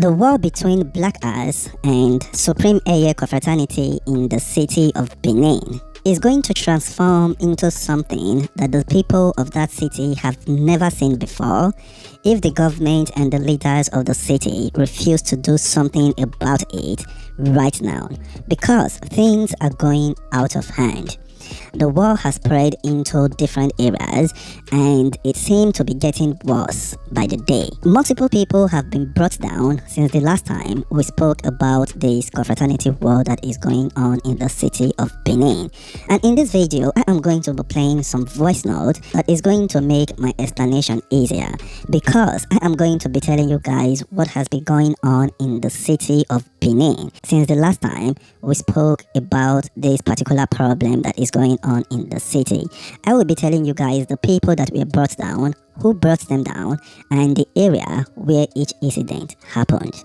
The war between Black Ass and Supreme Eiye confraternity in the city of Benin is going to transform into something that the people of that city have never seen before if the government and the leaders of the city refuse to do something about it right now, because things are going out of hand. The war has spread into different areas and it seemed to be getting worse by the day. Multiple people have been brought down since the last time we spoke about this confraternity war that is going on in the city of Benin. And in this video, I am going to be playing some voice note that is going to make my explanation easier, because I am going to be telling you guys what has been going on in the city of Benin since the last time we spoke about this particular problem that is going on in the city. I will be telling you guys the people that were brought down, who brought them down, and the area where each incident happened.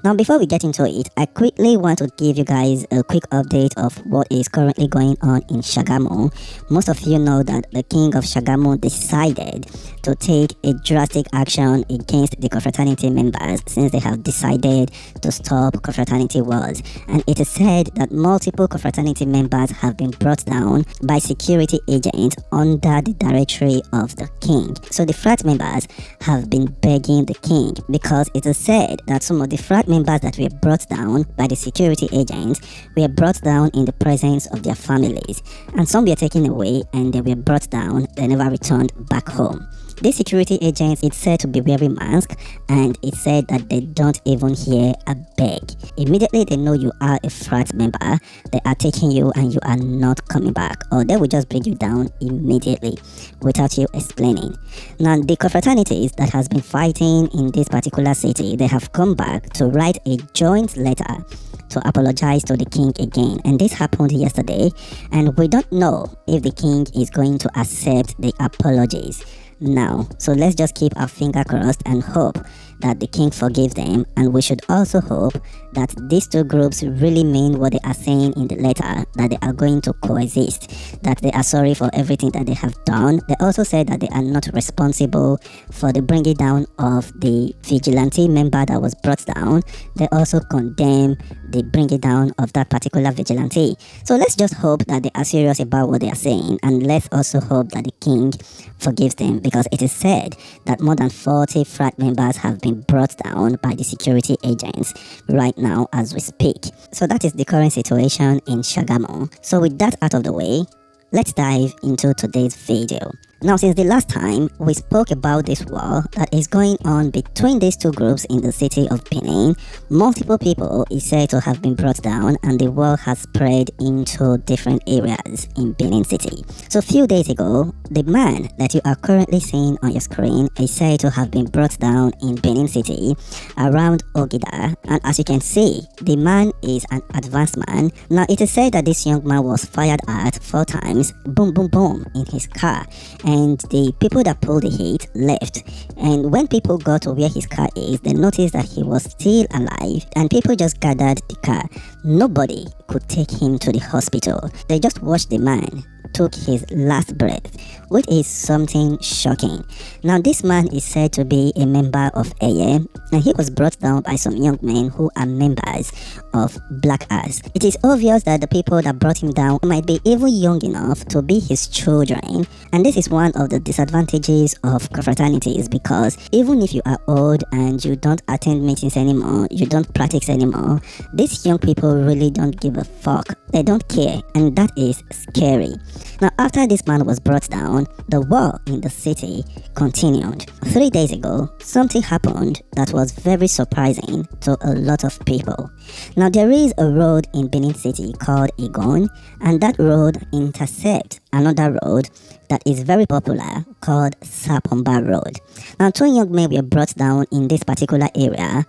Now, before we get into it, I quickly want to give you guys a quick update of what is currently going on in Shagamu. Most of you know that the king of Shagamu decided to take a drastic action against the confraternity members since they have decided to stop confraternity wars. And it is said that multiple confraternity members have been brought down by security agents under the directory of the king. So the frat members have been begging the king, because it is said that some of the frat members that were brought down by the security agents were brought down in the presence of their families, and some were taken away and they were brought down, they never returned back home. These security agents, it's said to be wearing masks, and it's said that they don't even hear a beg. Immediately they know you are a frat member, they are taking you and you are not coming back, or they will just bring you down immediately without you explaining. Now, the confraternities that has been fighting in this particular city, they have come back to write a joint letter to apologize to the king again, and this happened yesterday, and we don't know if the king is going to accept the apologies now. So let's just keep our finger crossed and hope that the king forgives them, and we should also hope that these two groups really mean what they are saying in the letter, that they are going to coexist, that they are sorry for everything that they have done. They also said that they are not responsible for the bringing down of the vigilante member that was brought down. They also condemn the bringing down of that particular vigilante. So let's just hope that they are serious about what they are saying, and let's also hope that the king forgives them, because it is said that more than 40 frat members have been brought down by the security agents right now as we speak. So that is the current situation in Shagamu. So with that out of the way, let's dive into today's video. Now, since the last time we spoke about this war that is going on between these two groups in the city of Benin, multiple people is said to have been brought down, and the war has spread into different areas in Benin city. So a few days ago, the man that you are currently seeing on your screen is said to have been brought down in Benin city around Ogida, and as you can see, the man is an advanced man. Now, it is said that this young man was fired at 4 times, boom boom boom, in his car, and the people that pulled the hit left. And when people got to where his car is, they noticed that he was still alive, and people just gathered the car. Nobody could take him to the hospital. They just watched the man took his last breath, which is something shocking. Now, this man is said to be a member of Eiye, and he was brought down by some young men who are members of Black Ass. It is obvious that the people that brought him down might be even young enough to be his children, and this is one of the disadvantages of confraternities, because even if you are old and you don't attend meetings anymore, you don't practice anymore, these young people really don't give a fuck. They don't care, and that is scary. Now, after this man was brought down, the war in the city continued. 3 days ago, something happened that was very surprising to a lot of people. Now, there is a road in Benin city called Igun, and that road intersects another road that is very popular called Sapomba Road. Now, 2 young men were brought down in this particular area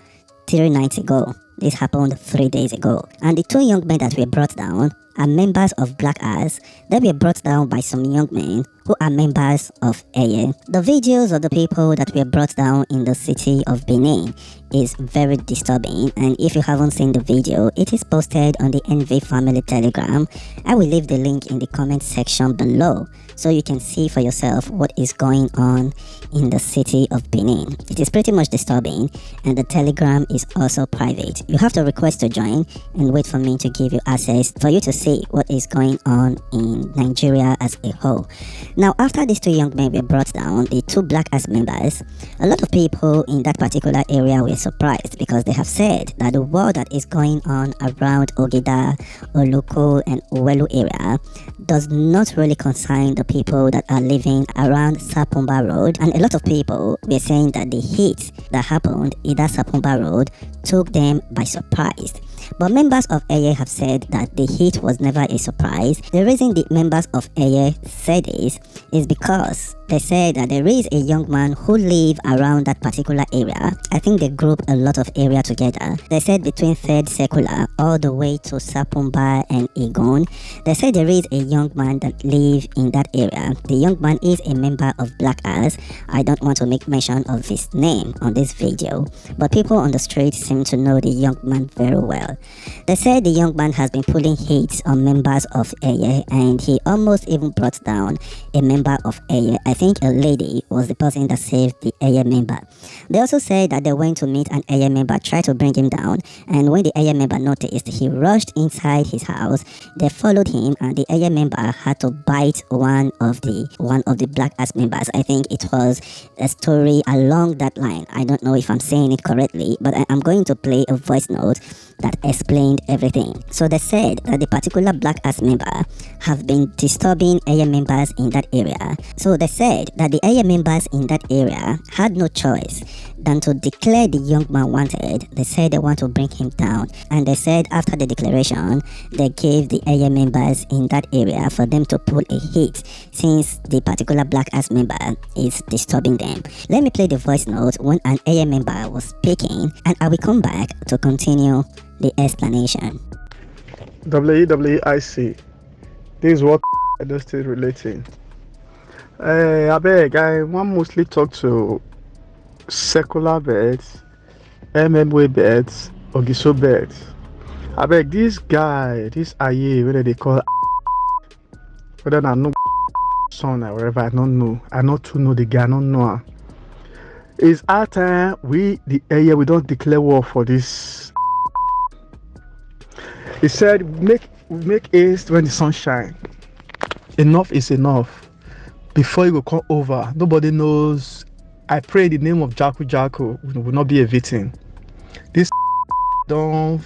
3 nights ago. This happened 3 days ago. And the two young men that were brought down are members of Black Ass. They were brought down by some young men who are members of Eiye. The videos of the people that were brought down in the city of Benin is very disturbing, and if you haven't seen the video, it is posted on the NV Family Telegram. I will leave the link in the comment section below so you can see for yourself what is going on in the city of Benin. It is pretty much disturbing, and the Telegram is also private. You have to request to join and wait for me to give you access for you to see what is going on in Nigeria as a whole. Now, after these two young men were brought down, the two Black Ass members, a lot of people in that particular area were surprised because they have said that the war that is going on around Ogida, Oluko, and Owelu area does not really concern the people that are living around Sapumba Road, and a lot of people were saying that the hit that happened in that Sapumba Road took them by surprise. But members of Eiye have said that the hit was never a surprise. The reason the members of Eiye said this is because they said that there is a young man who live around that particular area. I think they group a lot of area together. They said between 3rd Circular all the way to Sapumba and Igun. They said there is a young man that live in that area. The young man is a member of Black Ass. I don't want to make mention of his name on this video, but people on the street seem to know the young man very well. They said the young man has been pulling hits on members of Eiye, and he almost even brought down a member of Eiye. I think a lady was the person that saved the Eiye member. They also said that they went to meet an Eiye member, tried to bring him down, and when the Eiye member noticed, he rushed inside his house. They followed him, and the Eiye member had to bite one of the Black Ass members. I think it was a story along that line. I don't know if I'm saying it correctly, but I am going to play a voice note that explained everything. So they said that the particular Black Ass member have been disturbing Eiye members in that area. So they said that the Eiye members in that area had no choice than to declare the young man wanted. They said they want to bring him down, and they said after the declaration, they gave the Eiye members in that area for them to pull a hit since the particular Black Ass member is disturbing them. Let me play the voice note when an Eiye member was speaking, and I will come back to continue the explanation. WWIC. This is what I just still relating. I beg, I want mostly talk to secular beds, MMA beds, Ogiso beds. I beg this guy, this Eiye, whether they call whether I know son or whatever, I don't know. I not to know the guy, I don't know. It's our time we the Eiye we don't declare war for this. He said make haste when the sun shine. Enough is enough. Before you will come over, nobody knows. I pray in the name of Jaku will not be a victim. This don't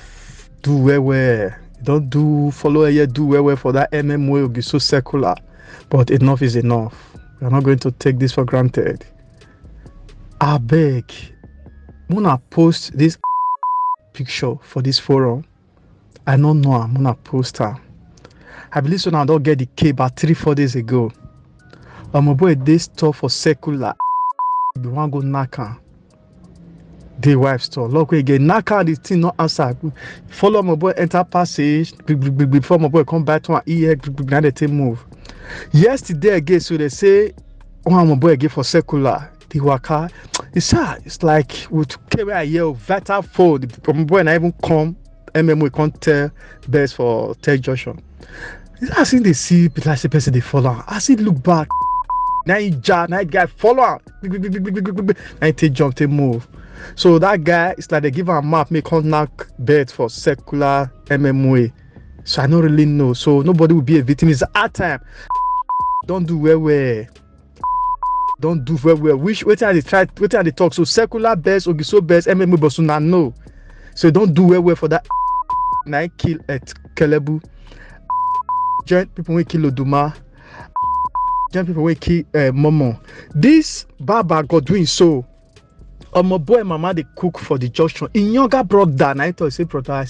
do well. Don't do follow a year, do well for that MMO will be so secular. But enough is enough. We are not going to take this for granted. I beg, I'm gonna post this picture for this forum. I don't know, I'm gonna post her. I believe so now I don't get the K about 3-4 days ago. My boy this store for secular. We want to go Naka. The wife store. Look again. Naka the thing not answer. Follow my boy enter passage. Before my boy come back to an Eiye. Now the thing move. Yesterday again, so they say, oh my boy again for secular. The waka. It's like we carry a year of vital fold. My boy and I even come. MMO can't tell best for Tech Junction. I see they see like the person they follow. I see look back. Now guy follow. Now take jump, take move. So that guy it's like they give him a map, make him knock bed for secular MMO. So I don't really know. So nobody will be a victim. It's our time. Don't do well. Don't do well. Which wait till they talk. So secular best, Ogiso best, MMO but so now no. So don't do well for that. Now kill at Kelebu. Joint people will kill Oduma. Joint people will kill Momo. This Baba got doing so. My boy and mama they cook for the junction. In younger brother, I thought say brother,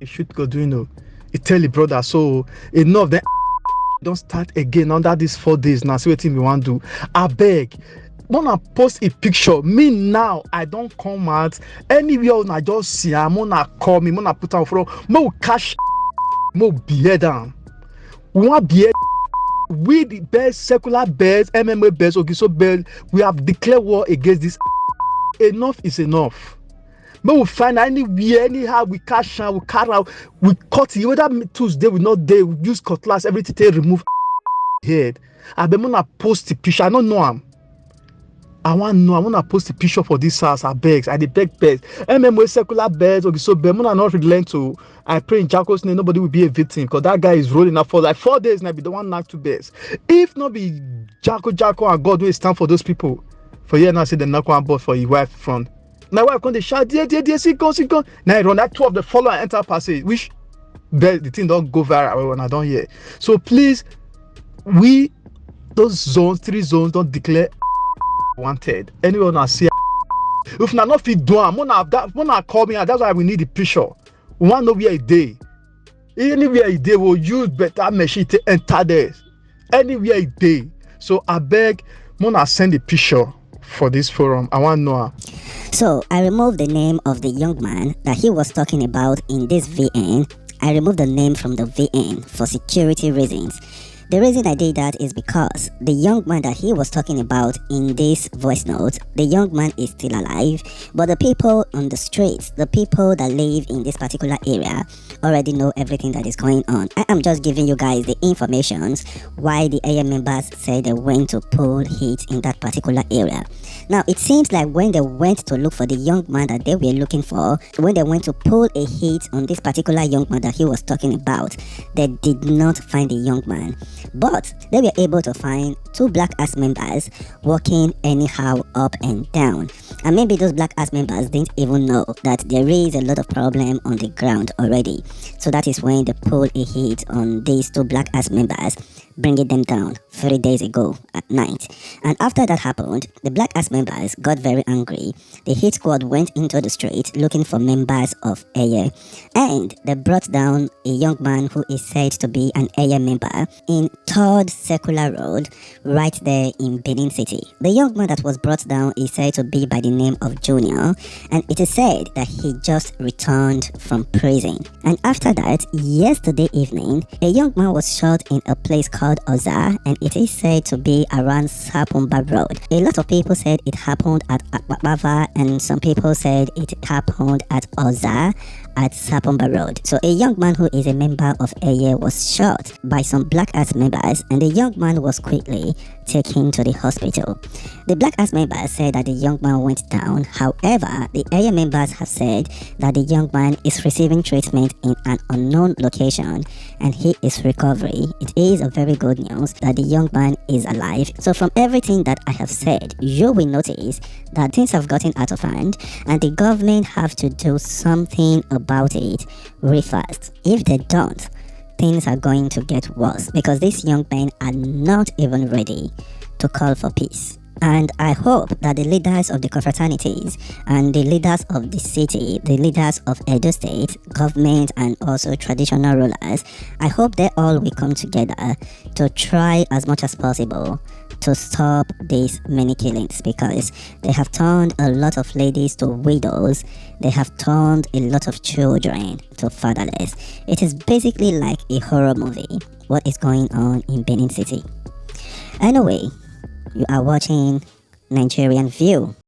you should go doing no. He tell the brother so enough. Then don't start again under these 4 days. Now see what thing we want to do. I beg. wanna post a picture, me now I don't come out anywhere una just see am, wanna call me, wanna put am front, mo cash, mo behead am. We want behead. We the best secular birds, MMA birds, Ogiso birds, we have declared war against this. Enough is enough. May we find anywhere, anyhow, we cash out, we cut out, we cut it. Whether Tuesday we not there, we use cutlass, everything to remove head. I be wanna post the picture. I don't know am. I wanna post the picture for this house. I beg, I dey beg birds. MMA secular birds, Ogiso birds, I not relent to. I pray in Jacko's name, nobody will be a victim because that guy is rolling up for like 4 days now. Be the one knock 2 birds. If not be Jacko and God will stand for those people. For here now say the knock one board for your wife front. My wife come dey shout, dear, see gun. Now I run that 2 of the follow and enter passage, which the thing don't go viral when I don't hear. So please, we those zones, 3 zones, don't declare wanted. Anyone I see, if not fit do am, wanna call me, and that's why we need the picture. We want know where a day. Anywhere a day will use better machine to enter there. Anywhere a day. So I beg, wanna send the picture for this forum. I want to know. So I removed the name of the young man that he was talking about in this VN. I removed the name from the VN for security reasons. The reason I did that is because the young man that he was talking about in this voice note, the young man is still alive, but the people on the streets, the people that live in this particular area already know everything that is going on. I am just giving you guys the informations why the Eiye members say they went to pull heat in that particular area. Now, it seems like when they went to look for the young man that they were looking for, when they went to pull a hit on this particular young man that he was talking about, they did not find the young man. But they were able to find 2 black ass members walking anyhow up and down. And maybe those black ass members didn't even know that there is a lot of problem on the ground already. So that is when they pulled a hit on these 2 black ass members, bringing them down 3 days ago at night. And after that happened, the black ass members got very angry. The hit squad went into the street looking for members of Eiye, and they brought down a young man who is said to be an Eiye member in 3rd Circular Road right there in Benin City. The young man that was brought down is said to be by the name of Junior, and it is said that he just returned from prison. And after that, yesterday evening, a young man was shot in a place called Oza, and it is said to be around Sapumba Road. A lot of people said it happened at Akbaba, and some people said it happened at Oza at Sapumba Road. So a young man who is a member of Eiye was shot by some black ass members, and the young man was quickly taken to the hospital. The black ass members said that the young man went down. However, the Eiye members have said that the young man is receiving treatment in an unknown location and he is recovering. It is a very good news that the young man is alive. So from everything that I have said, you will notice that things have gotten out of hand and the government have to do something about it really fast. If they don't, things are going to get worse because these young men are not even ready to call for peace. And I hope that the leaders of the confraternities and the leaders of the city, the leaders of Edo State, government and also traditional rulers, I hope they all will come together to try as much as possible to stop these many killings, because they have turned a lot of ladies to widows, they have turned a lot of children to fatherless. It is basically like a horror movie, what is going on in Benin City. Anyway, you are watching Nigerian View.